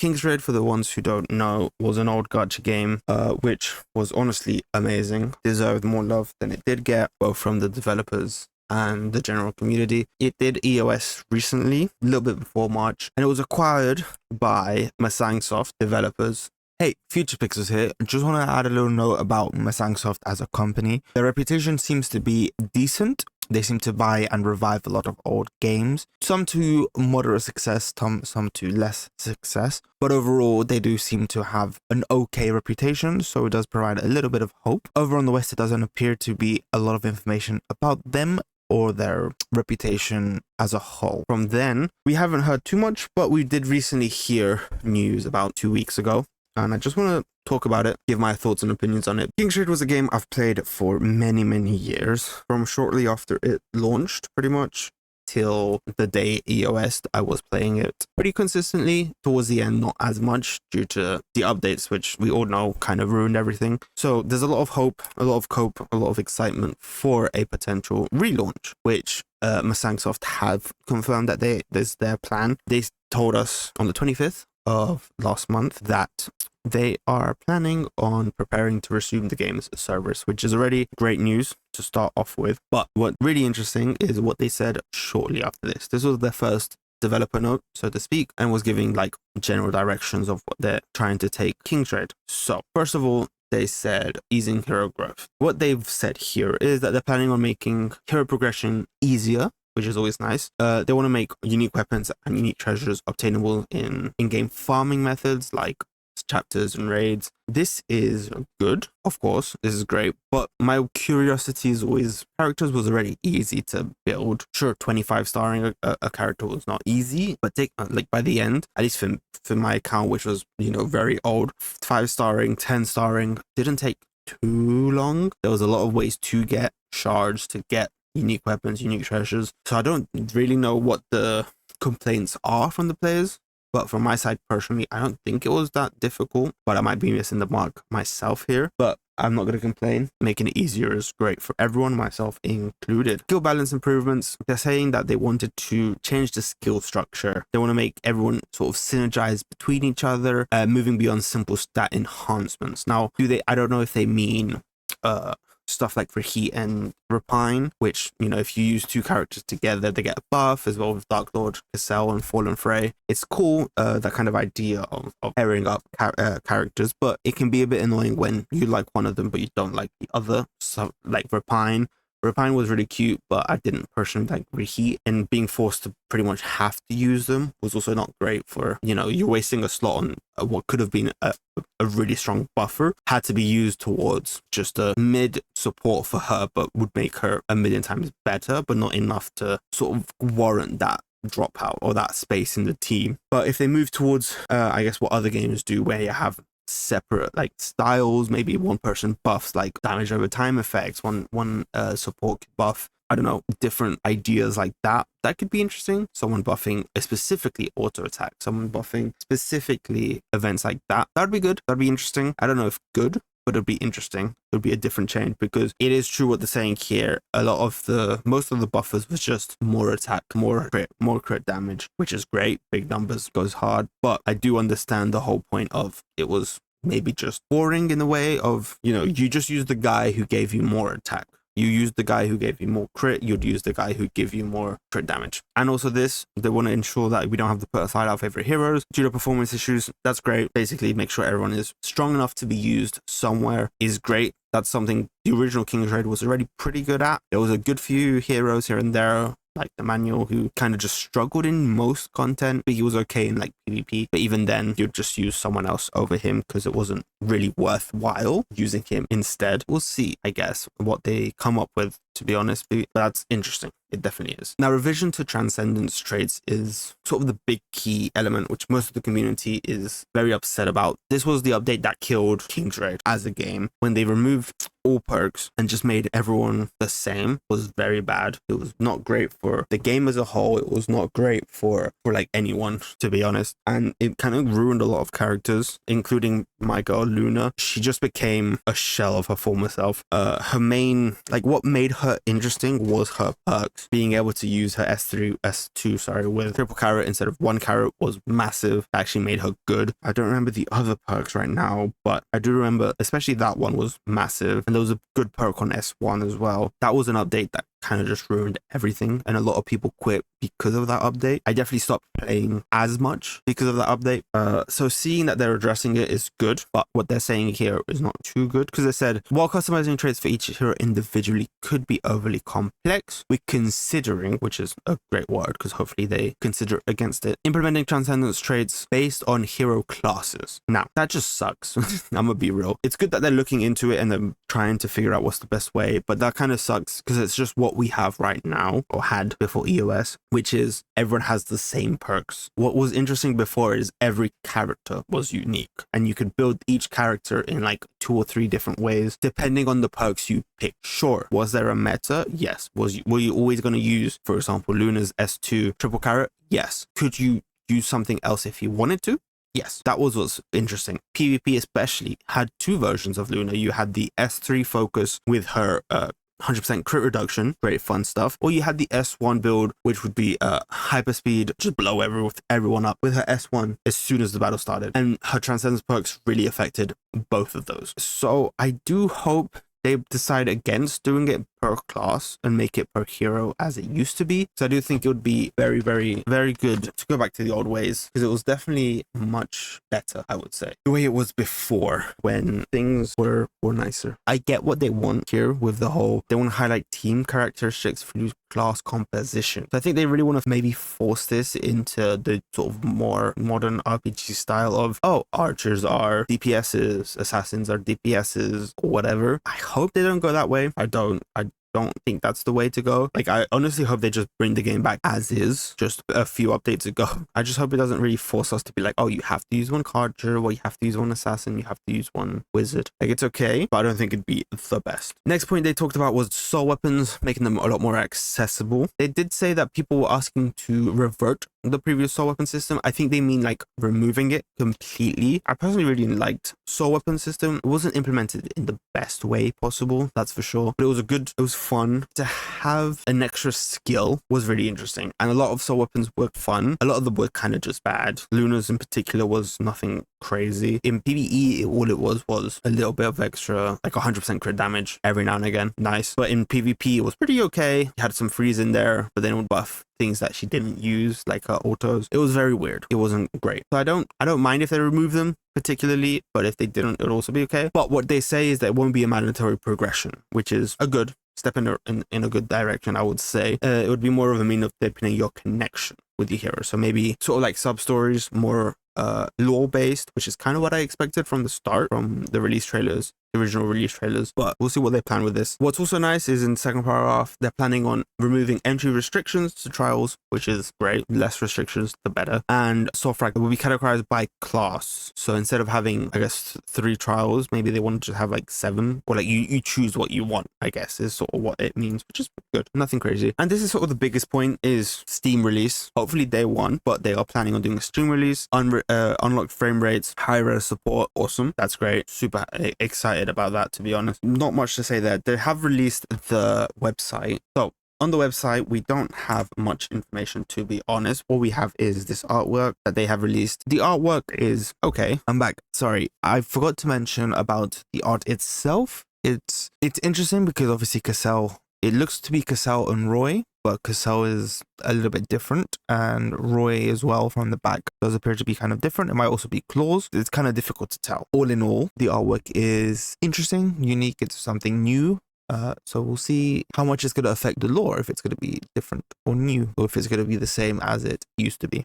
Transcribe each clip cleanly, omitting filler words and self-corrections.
King's Raid, for the ones who don't know, was an old gacha game, which was honestly amazing. Deserved more love than it did get, both from the developers and the general community. It did EOS recently, a little bit before March, and it was acquired by Masangsoft developers. Hey, ThePyxles here. Just want to add a little note about Masangsoft as a company. Their reputation seems to be decent. They seem to buy and revive a lot of old games, some to moderate success, some to less success. But overall, they do seem to have an okay reputation, so it does provide a little bit of hope. Over on the West, it doesn't appear to be a lot of information about them or their reputation as a whole. From then, we haven't heard too much, but we did recently hear news about 2 weeks ago. And I just want to talk about it, give my thoughts and opinions on it. King's Raid was a game I've played for many, many years, from shortly after it launched, pretty much, till the day EOS. I was playing it pretty consistently. Towards the end, not as much, due to the updates, which we all know kind of ruined everything. So there's a lot of hope, a lot of cope, a lot of excitement for a potential relaunch, which Masangsoft have confirmed that there's their plan. They told us on the 25th of last month that they are planning on preparing to resume the game's service, which is already great news to start off with. But what's really interesting is what they said shortly after this. This was their first developer note, so to speak, and was giving like general directions of what they're trying to take King's Raid. So first of all, they said easing hero growth. What they've said here is that they're planning on making hero progression easier, which is always nice. They want to make unique weapons and unique treasures obtainable in in-game farming methods like chapters and raids. This is good, of course, this is great, but my curiosity is always, characters was already easy to build. Sure, 25 starring a character was not easy, but take like by the end, at least for my account, which was, you know, very old, 5 starring, 10 starring, didn't take too long. There was a lot of ways to get shards, to get unique weapons, unique treasures. So I don't really know what the complaints are from the players, but from my side personally, I don't think it was that difficult, but I might be missing the mark myself here. But I'm not going to complain. Making it easier is great for everyone, myself included. Skill balance improvements. They're saying that they wanted to change the skill structure. They want to make everyone sort of synergize between each other, moving beyond simple stat enhancements. Now, I don't know if they mean stuff like for Heat and Repine, which, you know, if you use 2 characters together, they get a buff, as well with Dark Lord, Cassell, and Fallen Frey. It's cool, that kind of idea of pairing up characters, but it can be a bit annoying when you like one of them, but you don't like the other. So, like Repine was really cute, but I didn't personally like Reheat, and being forced to pretty much have to use them was also not great for, you know, you're wasting a slot on what could have been a really strong buffer, had to be used towards just a mid support for her, but would make her a million times better, but not enough to sort of warrant that dropout or that space in the team. But if they move towards, I guess what other games do, where you have separate like styles, maybe one person buffs like damage over time effects, one support buff, I don't know, different ideas like that could be interesting. Someone buffing a specifically auto attack, someone buffing specifically events like that would be good, that'd be interesting. I don't know if good, but it'd be interesting. It would be a different change, because it is true what they're saying here. Most of the buffers was just more attack, more crit damage, which is great. Big numbers goes hard, but I do understand the whole point of it was maybe just boring in a way of, you know, you just use the guy who gave you more attack. You use the guy who gave you more crit, you'd use the guy who give you more crit damage. And also this, they want to ensure that we don't have to put aside our favorite heroes due to performance issues. That's great. Basically, make sure everyone is strong enough to be used somewhere is great. That's something the original King's Raid was already pretty good at. There was a good few heroes here and there, like the manual, who kind of just struggled in most content, but he was okay in like PvP. But even then, you'd just use someone else over him because it wasn't really worthwhile using him instead. We'll see, I guess, what they come up with, to be honest, but that's interesting. It definitely is. Now, revision to Transcendence Traits is sort of the big key element, which most of the community is very upset about. This was the update that killed King's Raid as a game. When they removed all perks and just made everyone the same, it was very bad. It was not great for the game as a whole. It was not great for like anyone, to be honest. and it kind of ruined a lot of characters, including my girl Luna. She just became a shell of her former self. Her main, like, what made her interesting was her perks. Being able to use her S2, sorry, with triple carrot instead of one carrot was massive. Actually made her good. I don't remember the other perks right now, but I do remember especially that one was massive, and there was a good perk on S1 as well. That was an update that kind of just ruined everything, and a lot of people quit because of that update. I definitely stopped playing as much because of that update. So seeing that they're addressing it is good, but what they're saying here is not too good, because they said, while customizing traits for each hero individually could be overly complex, we're considering, which is a great word because hopefully they consider against it, implementing Transcendence traits based on hero classes. Now, that just sucks. I'm gonna be real. It's good that they're looking into it and they're trying to figure out what's the best way, but that kind of sucks because it's just what we have right now, or had before EOS, which is everyone has the same perks. What was interesting before is every character was unique, and you could build each character in like 2 or 3 different ways depending on the perks you pick. Sure, was there a meta? Yes. Were you always going to use, for example, Luna's S2 triple carrot? Yes. Could you use something else if you wanted to? Yes, that was what's interesting. PvP especially had 2 versions of Luna. You had the S3 focus with her 100% crit reduction, great fun stuff, or you had the S1 build, which would be hyperspeed, just blow everyone up with her S1 as soon as the battle started, and her Transcendence perks really affected both of those. So I do hope they decide against doing it per class and make it per hero as it used to be. So I do think it would be very, very, very good to go back to the old ways, because it was definitely much better, I would say, the way it was before when things were nicer. I get what they want here with the whole, they want to highlight team characteristics through class composition. So I think they really want to maybe force this into the sort of more modern RPG style of, oh, archers are DPSs, assassins are DPSs, or whatever. I hope they don't go that way. I don't think that's the way to go. Like, I honestly hope they just bring the game back as is, just a few updates ago. I just hope it doesn't really force us to be like, oh, you have to use one archer, or you have to use one assassin, you have to use one wizard. Like, it's okay, but I don't think it'd be the best. Next point they talked about was soul weapons, making them a lot more accessible. They did say that people were asking to revert the previous soul weapon system. I think they mean like removing it completely. I personally really liked soul weapon system. It wasn't implemented in the best way possible, that's for sure, but it was fun to have. An extra skill was really interesting, and a lot of soul weapons were fun. A lot of them were kind of just bad. Luna's in particular was nothing crazy. In PvE, all it was a little bit of extra, like 100% crit damage every now and again. Nice. But in PvP, it was pretty okay. You had some freeze in there, but then it would buff things that she didn't use, like her autos. It was very weird. It wasn't great. So I don't mind if they remove them particularly, but if they didn't, it would also be okay. But what they say is that it won't be a mandatory progression, which is a good step in a good direction, I would say. It would be more of a mean of deepening your connection with your hero. So maybe sort of like sub stories, more lore based, which is kind of what I expected from the start, from the release trailers, the original release trailers, but we'll see what they plan with this. What's also nice is in the second paragraph, they're planning on removing entry restrictions to trials, which is great. Less restrictions, the better. And soft rank will be categorized by class. So instead of having, I guess, 3 trials, maybe they want to have like 7, or like you choose what you want, I guess, is sort of what it means, which is good. Nothing crazy. And this is sort of the biggest point, is Steam release. Hopefully day 1, but they are planning on doing a Steam release, unlocked frame rates, high res support. Awesome. That's great. Super excited about that, to be honest. Not much to say there. They have released the website. So on the website, we don't have much information, to be honest. All we have is this artwork that they have released. The artwork is okay. I'm back. Sorry, I forgot to mention about the art itself. It's interesting because obviously Cassell, it looks to be Cassell and Roy, but Cassell is a little bit different, and Roy as well from the back does appear to be kind of different. It might also be claws. It's kind of difficult to tell. All in all, the artwork is interesting, unique. It's something new. So we'll see how much it's going to affect the lore, if it's going to be different or new, or if it's going to be the same as it used to be.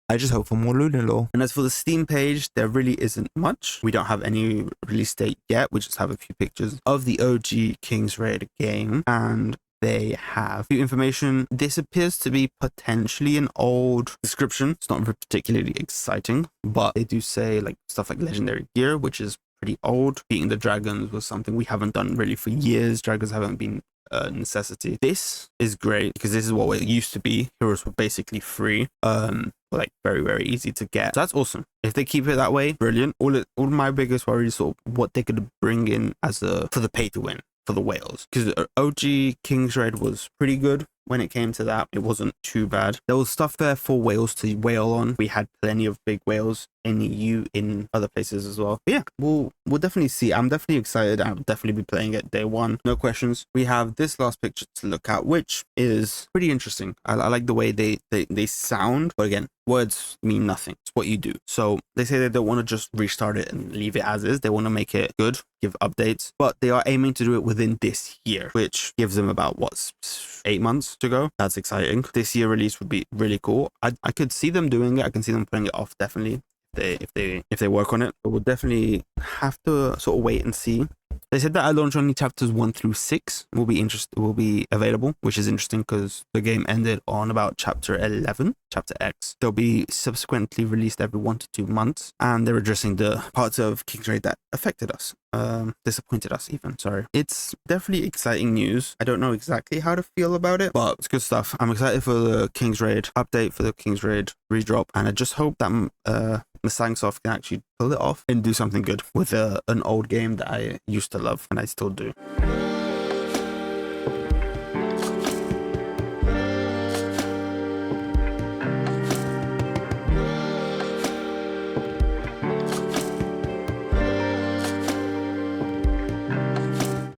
I just hope for more Luna lore. And as for the Steam page, there really isn't much. We don't have any release date yet. We just have a few pictures of the OG King's Raid game, and they have information. This appears to be potentially an old description. It's not particularly exciting, but they do say like stuff like legendary gear, which is pretty old. Beating the dragons was something we haven't done really for years. Dragons haven't been a necessity. This is great because this is what it used to be. Heroes were basically free. like very, very easy to get. So that's awesome. If they keep it that way, brilliant. All my biggest worry is sort of what they could bring in as for the pay to win for the whales, because OG King's Raid was pretty good. When it came to that, it wasn't too bad. There was stuff there for whales to whale on. We had plenty of big whales in EU, in other places as well. But yeah, we'll definitely see. I'm definitely excited. I'll definitely be playing it day one, no questions. We have this last picture to look at, which is pretty interesting. I like the way they sound, but again, words mean nothing. It's what you do. So they say they don't want to just restart it and leave it as is. They want to make it good, give updates, but they are aiming to do it within this year, which gives them about 8 months to go. That's exciting. This year release would be really cool. I could see them doing it. I can see them putting it off, definitely, if they work on it. But we'll definitely have to sort of wait and see. They said that at launch only chapters 1 through 6 will be available, which is interesting because the game ended on about chapter 11, chapter X. They'll be subsequently released every 1 to 2 months, and they're addressing the parts of King's Raid that affected us, disappointed us even. Sorry. It's definitely exciting news. I don't know exactly how to feel about it, but it's good stuff. I'm excited for the King's Raid update, for the King's Raid redrop, and I just hope that Masangsoft can actually pull it off and do something good with an old game that I used to love and I still do.